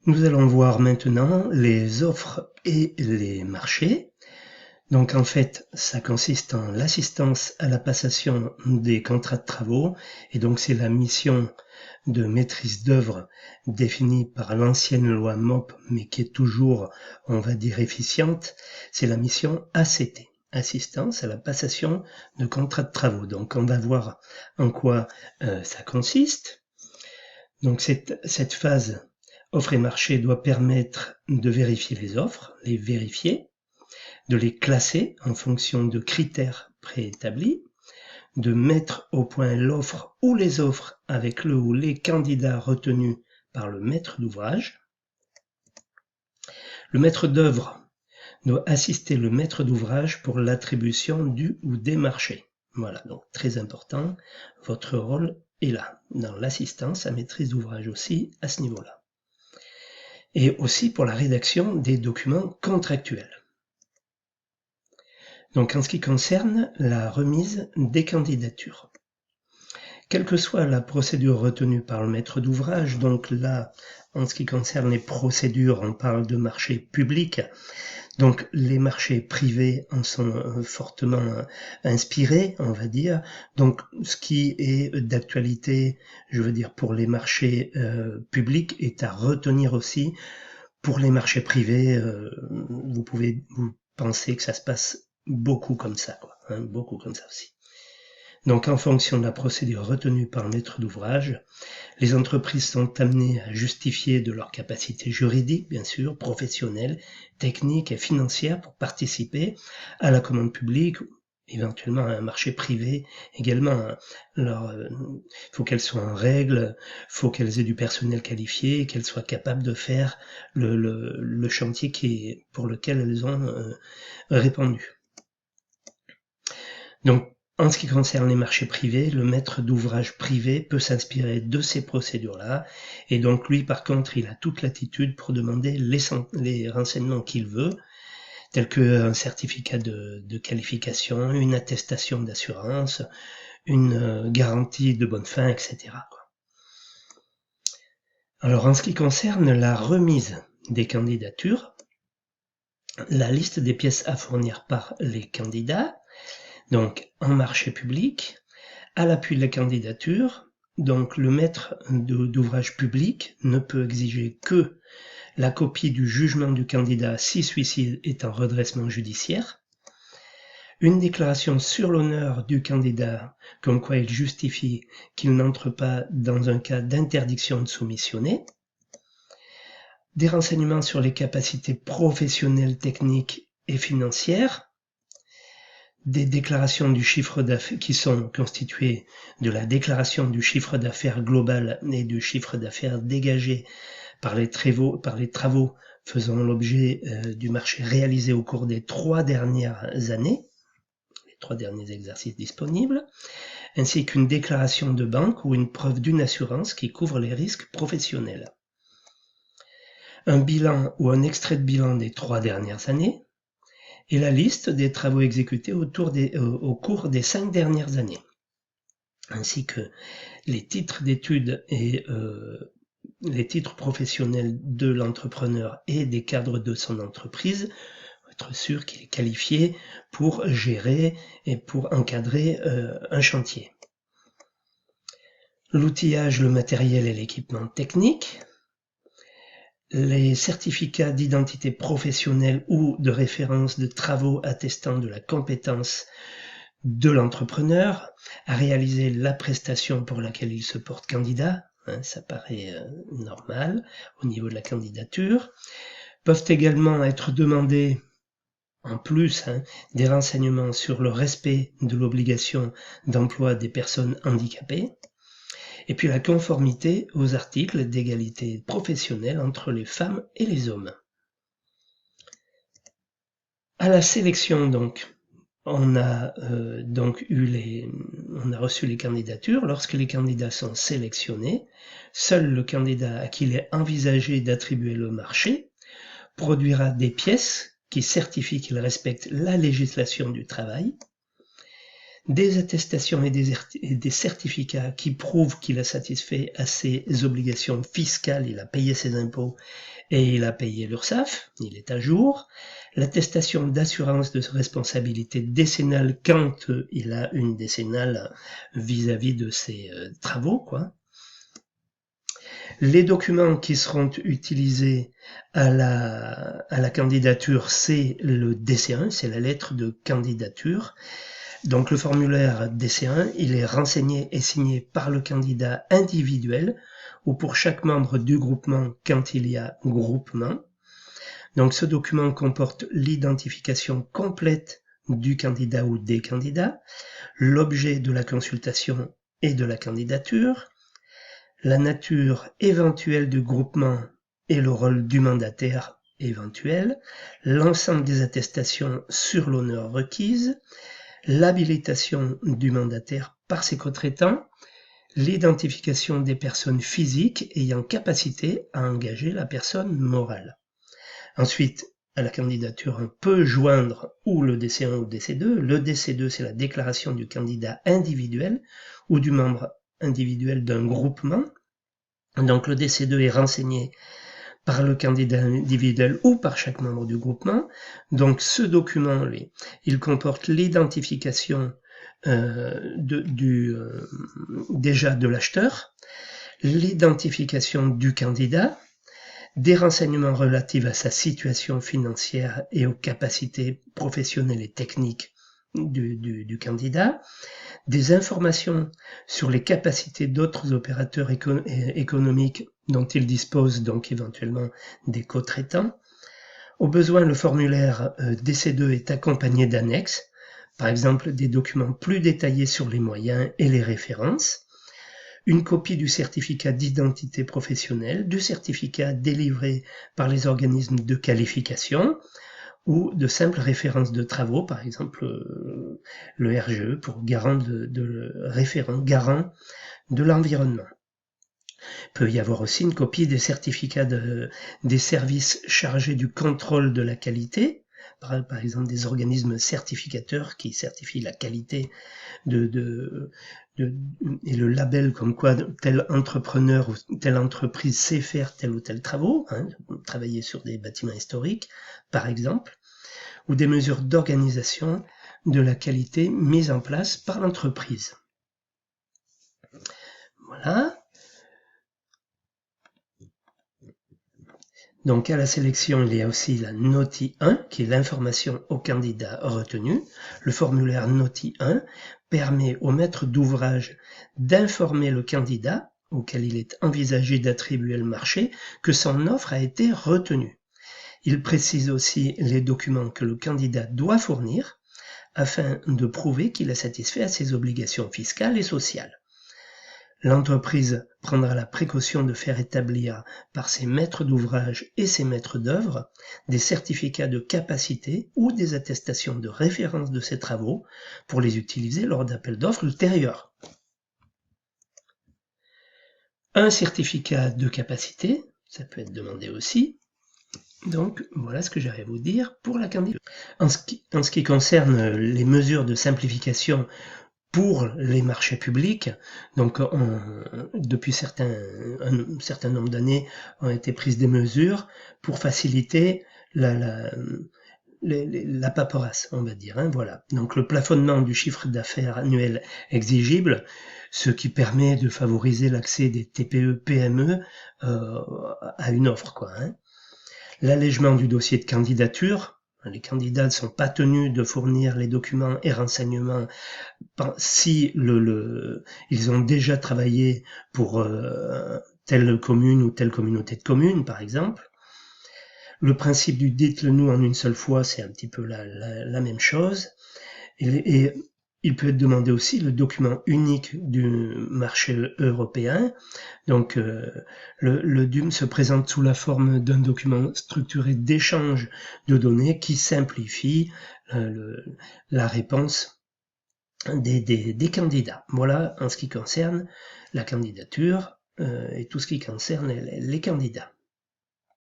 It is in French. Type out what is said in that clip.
Nous allons voir maintenant les offres et les marchés. Donc en fait, ça consiste en l'assistance à la passation des contrats de travaux, et donc c'est la mission de maîtrise d'œuvre définie par l'ancienne loi MOP, mais qui est toujours, on va dire, efficiente. C'est la mission ACT, assistance à la passation de contrats de travaux. Donc on va voir en quoi ça consiste. Donc cette phase offre et marché doit permettre de vérifier les offres, les vérifier, de les classer en fonction de critères préétablis, de mettre au point l'offre ou les offres avec le ou les candidats retenus par le maître d'ouvrage. Le maître d'œuvre doit assister le maître d'ouvrage pour l'attribution du ou des marchés. Voilà, donc très important, votre rôle est là, dans l'assistance à maîtrise d'ouvrage aussi à ce niveau-là. Et aussi pour la rédaction des documents contractuels. Donc en ce qui concerne la remise des candidatures. Quelle que soit la procédure retenue par le maître d'ouvrage, donc là, en ce qui concerne les procédures, on parle de marché public, donc les marchés privés en sont fortement inspirés, on va dire. Donc ce qui est d'actualité, je veux dire, pour les marchés publics est à retenir aussi. Pour les marchés privés, vous penser que ça se passe beaucoup comme ça, quoi, hein, beaucoup comme ça aussi. Donc en fonction de la procédure retenue par le maître d'ouvrage, les entreprises sont amenées à justifier de leur capacité juridique, bien sûr, professionnelle, technique et financière pour participer à la commande publique, éventuellement à un marché privé également. Alors, faut qu'elles soient en règle, faut qu'elles aient du personnel qualifié, qu'elles soient capables de faire le chantier pour lequel elles ont répondu. Donc, en ce qui concerne les marchés privés, le maître d'ouvrage privé peut s'inspirer de ces procédures-là, et donc lui, par contre, il a toute latitude pour demander les renseignements qu'il veut, tels qu'un certificat de qualification, une attestation d'assurance, une garantie de bonne fin, etc. Alors, en ce qui concerne la remise des candidatures, la liste des pièces à fournir par les candidats, donc en marché public, à l'appui de la candidature, donc le maître d'ouvrage public ne peut exiger que la copie du jugement du candidat si celui-ci est en redressement judiciaire, une déclaration sur l'honneur du candidat comme quoi il justifie qu'il n'entre pas dans un cas d'interdiction de soumissionner, des renseignements sur les capacités professionnelles, techniques et financières, des déclarations du chiffre d'affaires qui sont constituées de la déclaration du chiffre d'affaires global et du chiffre d'affaires dégagé par les travaux faisant l'objet du marché réalisé au cours des 3 dernières années, les 3 derniers exercices disponibles, ainsi qu'une déclaration de banque ou une preuve d'une assurance qui couvre les risques professionnels. Un bilan ou un extrait de bilan des 3 dernières années, et la liste des travaux exécutés au cours des 5 dernières années, ainsi que les titres d'études et les titres professionnels de l'entrepreneur et des cadres de son entreprise, pour être sûr qu'il est qualifié pour gérer et pour encadrer un chantier. L'outillage, le matériel et l'équipement technique, les certificats d'identité professionnelle ou de référence de travaux attestant de la compétence de l'entrepreneur à réaliser la prestation pour laquelle il se porte candidat, ça paraît normal au niveau de la candidature, peuvent également être demandés en plus des renseignements sur le respect de l'obligation d'emploi des personnes handicapées, et puis la conformité aux articles d'égalité professionnelle entre les femmes et les hommes. À la sélection donc, on a reçu les candidatures. Lorsque les candidats sont sélectionnés, seul le candidat à qui il est envisagé d'attribuer le marché produira des pièces qui certifient qu'il respecte la législation du travail, des attestations et des certificats qui prouvent qu'il a satisfait à ses obligations fiscales, il a payé ses impôts et il a payé l'URSSAF, il est à jour, l'attestation d'assurance de responsabilité décennale quand il a une décennale vis-à-vis de ses travaux, quoi. Les documents qui seront utilisés à la candidature, c'est le DC1, c'est la lettre de candidature. Donc le formulaire DC1, il est renseigné et signé par le candidat individuel ou pour chaque membre du groupement quand il y a groupement. Donc ce document comporte l'identification complète du candidat ou des candidats, l'objet de la consultation et de la candidature, la nature éventuelle du groupement et le rôle du mandataire éventuel, l'ensemble des attestations sur l'honneur requises, l'habilitation du mandataire par ses co-traitants, l'identification des personnes physiques ayant capacité à engager la personne morale. Ensuite, à la candidature, on peut joindre ou le DC1 ou le DC2. Le DC2, c'est la déclaration du candidat individuel ou du membre individuel d'un groupement. Donc le DC2 est renseigné par le candidat individuel ou par chaque membre du groupement. Donc ce document, il comporte l'identification déjà de l'acheteur, l'identification du candidat, des renseignements relatifs à sa situation financière et aux capacités professionnelles et techniques du candidat, des informations sur les capacités d'autres opérateurs économiques dont il dispose, donc éventuellement des co-traitants. Au besoin, le formulaire DC2 est accompagné d'annexes, par exemple des documents plus détaillés sur les moyens et les références, une copie du certificat d'identité professionnelle, du certificat délivré par les organismes de qualification, ou de simples références de travaux, par exemple le RGE pour garant garant de l'environnement. Il peut y avoir aussi une copie des certificats des services chargés du contrôle de la qualité, par exemple des organismes certificateurs qui certifient la qualité et le label comme quoi tel entrepreneur ou telle entreprise sait faire tel ou tel travaux, travailler sur des bâtiments historiques, par exemple, ou des mesures d'organisation de la qualité mises en place par l'entreprise. Voilà. Donc à la sélection, il y a aussi la NOTI 1, qui est l'information au candidat retenu. Le formulaire NOTI 1 permet au maître d'ouvrage d'informer le candidat, auquel il est envisagé d'attribuer le marché, que son offre a été retenue. Il précise aussi les documents que le candidat doit fournir afin de prouver qu'il a satisfait à ses obligations fiscales et sociales. L'entreprise prendra la précaution de faire établir par ses maîtres d'ouvrage et ses maîtres d'œuvre des certificats de capacité ou des attestations de référence de ses travaux pour les utiliser lors d'appels d'offres ultérieurs. Un certificat de capacité, ça peut être demandé aussi. Donc voilà ce que j'allais vous dire pour la candidature. En ce qui concerne les mesures de simplification pour les marchés publics, donc depuis un certain nombre d'années ont été prises des mesures pour faciliter la paperasse, on va dire. Voilà. Donc le plafonnement du chiffre d'affaires annuel exigible, ce qui permet de favoriser l'accès des TPE-PME à une offre, quoi. L'allègement du dossier de candidature. Les candidats ne sont pas tenus de fournir les documents et renseignements si ils ont déjà travaillé pour telle commune ou telle communauté de communes, par exemple. Le principe du dites-le nous en une seule fois, c'est un petit peu la même chose. Et il peut être demandé aussi le document unique du marché européen. Donc le DUM se présente sous la forme d'un document structuré d'échange de données qui simplifie la réponse des candidats. Voilà en ce qui concerne la candidature et tout ce qui concerne les candidats.